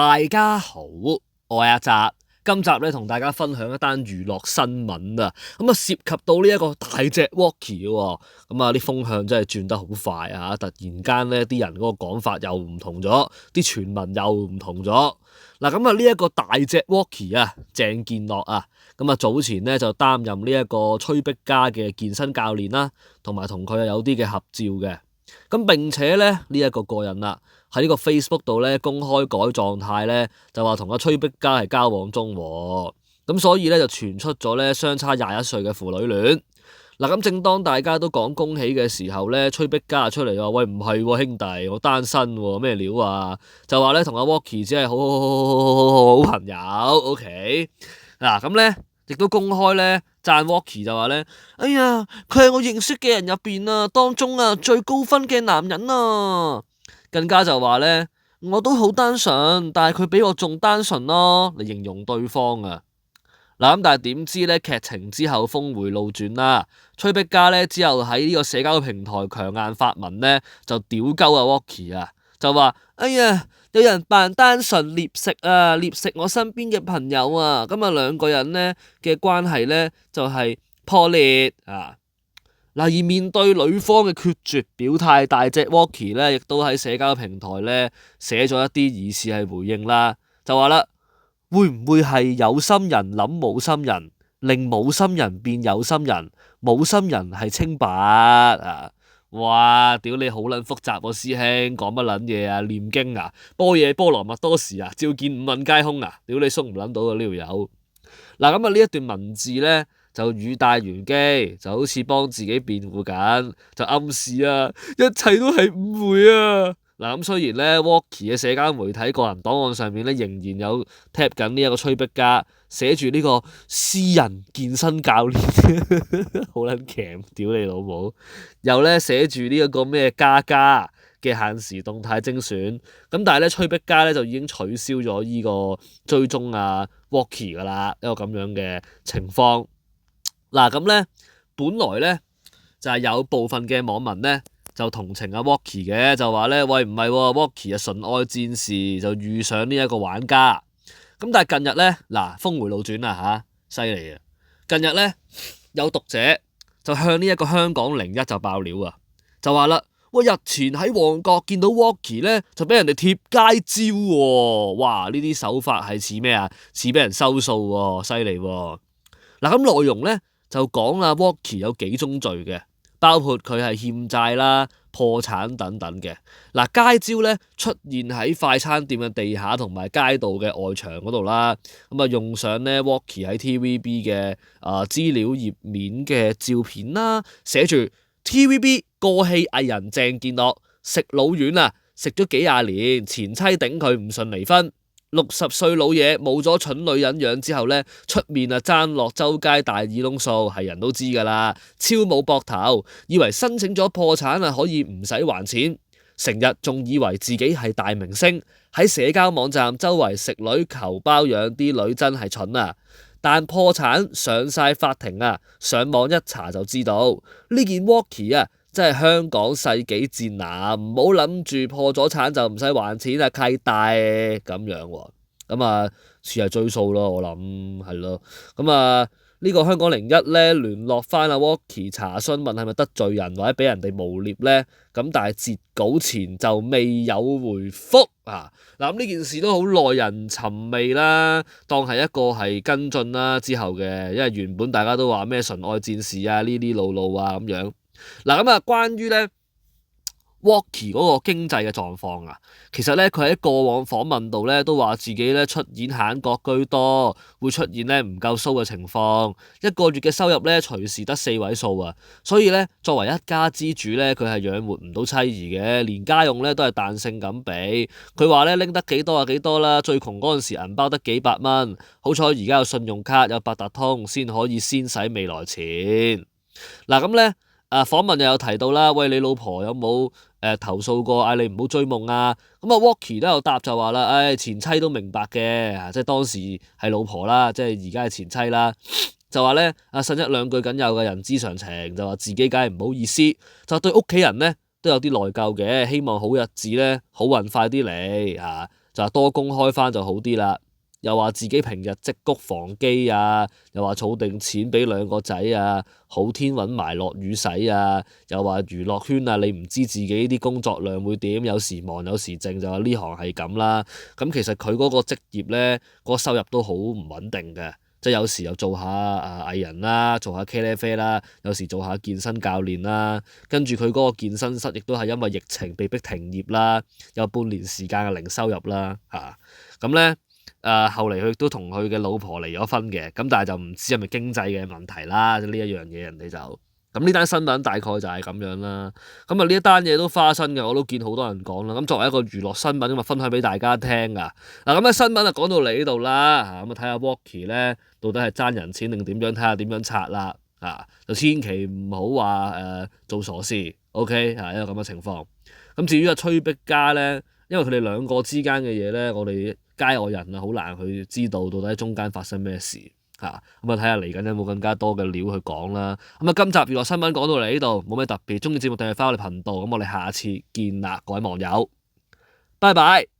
大家好，我係阿澤。今集咧同大家分享一單娛樂新聞啊，咁啊涉及到呢一個大隻 Walkie 喎，咁啊啲風向真係轉得好快啊！突然間咧啲人嗰個講法又唔同咗，啲傳聞又唔同咗。嗱咁啊呢一個大隻 Walkie 啊，鄭健樂啊，咁啊早前咧就擔任呢一個崔碧嘉嘅健身教練啦，同埋同佢有啲嘅合照嘅。咁並且咧呢一個個人啦，喺呢個 Facebook 度咧公開改狀態咧，就話同阿崔碧嘉係交往中喎，咁所以咧就傳出咗咧相差21歲嘅父女戀。嗱咁正當大家都講恭喜嘅時候咧，崔碧嘉出嚟話：喂，唔係喎兄弟，我單身喎，咩料啊？就話咧同阿 Walkie 只係好朋友。OK 嗱咁咧。亦都公開咧讚 Walkie 就話咧，哎呀，佢係我認識嘅人入邊啊，當中啊最高分嘅男人啊，更加就話咧，我都好單純，但係佢比我仲單純咯，嚟形容對方啊。嗱咁，但係點知咧劇情之後峰回路轉啦，崔碧嘉咧之後喺呢個社交平台強硬發文咧，就屌鳩阿 Walkie 啊，就話，哎呀。有人扮單純獵食啊，獵食我身邊嘅朋友啊，咁啊兩個人咧嘅關係咧就係破裂啊。嗱而面對女方嘅決絕表態，大隻 Walkie 咧亦都喺社交平台咧寫咗一啲疑似係回應啦，就話啦，會唔會係有心人諗冇心人，令冇心人變有心人，冇心人係清白啊？哇！屌你好撚複雜喎，師兄講乜撚嘢啊？念經啊？般若波羅蜜多時啊？照見五蘊皆空啊？屌你鬆唔撚到啊呢條友！嗱咁啊呢一段文字咧就語帶玄機，就好似幫自己辯護緊，就暗示啊一切都係誤會啊！嗱咁雖然咧 Walkie 嘅社交媒體個人檔案上面咧仍然有 tap 緊呢一個崔碧嘉，寫住呢個私人健身教練，好撚鉗，屌你老母！又咧寫住呢一個咩嘉嘉嘅限時動態精選，咁但係咧崔碧嘉咧就已經取消咗呢個追蹤啊 Walkie 噶啦，一個咁樣嘅情況。嗱咁咧，本來咧就係有部分嘅網民咧就同情阿 Walkie 嘅，就話咧喂唔係喎 Walkie 啊純愛戰士就遇上呢一個玩家。咁但係近日咧嗱峰回路轉啦嚇，犀利啊！近日咧有讀者就向呢一個香港01就爆料啊，就話啦，喂日前喺旺角見到 Walkie 咧就俾人哋貼街招喎，哇呢啲手法係似咩啊？似俾人收數喎，犀利喎！嗱咁內容咧就講啦 Walkie 有幾宗罪嘅。包括佢係欠債啦、破產等等嘅。嗱，街招咧出現喺快餐店嘅地下同埋街道嘅外牆嗰度啦。咁啊，用上咧 Walkie 喺 TVB 嘅資料頁面嘅照片啦，寫住 TVB 過氣藝人鄭健樂食老丸啊，食咗幾廿年，前妻頂佢唔順離婚。60歲老嘢冇咗蠢女人養之後咧，出面啊爭落周街大耳窿數，係人都知噶啦，超冇膊頭，以為申請咗破產啊可以唔使還錢，成日仲以為自己係大明星，喺社交網站周圍食女求包養，啲女真係蠢啊！但破產上晒法庭啊，上網一查就知道呢件 Walkie 啊。真係香港世紀賤男，唔好諗住破咗產就唔使還錢啊，契弟咁樣喎。咁啊，似係追數咯，我諗係咯。咁啊，呢個香港01咧聯絡翻阿 Walkie 查詢問係咪得罪人或者俾人哋誣衊咧，咁但係截稿前就未有回覆啊。嗱咁呢件事都好耐人尋味啦，當係一個係跟進啦之後嘅，因為原本大家都話咩純愛戰士啊呢啲路啊咁樣。嗱咁啊，關於咧 Walkie 嗰個經濟嘅狀況啊，其實咧佢喺過往訪問度咧都話自己咧出演閒角居多，會出現咧唔夠 show 嘅情況，一個月嘅收入咧隨時得4位數啊，所以咧作為一家之主咧，佢係養活唔到妻兒嘅，連家用咧都係彈性咁俾。佢話咧拎得幾多就幾多啦，最窮嗰陣時銀包得幾百蚊，好彩而家有信用卡有八達通，先可以先使未來錢。嗱咁咧。訪問又有提到啦，喂你老婆有冇投訴過嗌你唔好追夢啊？咁啊 Walkie 都有答就話啦，前妻都明白嘅，即係當時係老婆啦，即係而家係前妻啦，就話咧呻一兩句僅有嘅人之常情，就話自己梗係唔好意思，就對屋企人咧都有啲內疚嘅，希望好日子咧好運快啲嚟就話多公開翻就好啲啦。又話自己平日積谷防饑啊，又話儲定錢俾兩個仔啊，好天揾埋落雨使啊，又話娛樂圈啊，你唔知自己啲工作量會點，有時忙有時靜，就話呢行係咁啦。咁其實佢嗰個職業咧，嗰個收入都好唔穩定嘅，即係有時又做下藝人啦，做下茄喱啡啦，有時做下健身教練啦，跟住佢嗰個健身室亦都係因為疫情被逼停業啦，有半年時間嘅零收入啦嚇，咁咧。後嚟佢都同佢嘅老婆離咗婚嘅，咁但係就唔知係咪經濟嘅問題啦，呢一樣嘢人哋就咁呢單新聞大概就係咁樣啦。咁啊呢一單嘢都花生嘅，我都見好多人講啦。咁作為一個娛樂新聞咁啊，分享俾大家聽啊。嗱咁嘅新聞就講到嚟呢度啦，咁啊睇下 Walkie 咧到底係爭人錢定點樣，睇下點樣拆啦。就千祈唔好話做傻事，OK 一個咁嘅情況。咁至於阿崔碧嘉咧，因為佢哋兩個之間嘅嘢咧，我哋街外人啊好難去知道到底中間發生咩事咁啊睇下嚟緊有冇更加多嘅料去講啦。咁啊今集娛樂新聞講到嚟呢度，冇咩特別，中意節目訂閱翻我哋頻道，咁我哋下次見啦，各位網友，拜拜。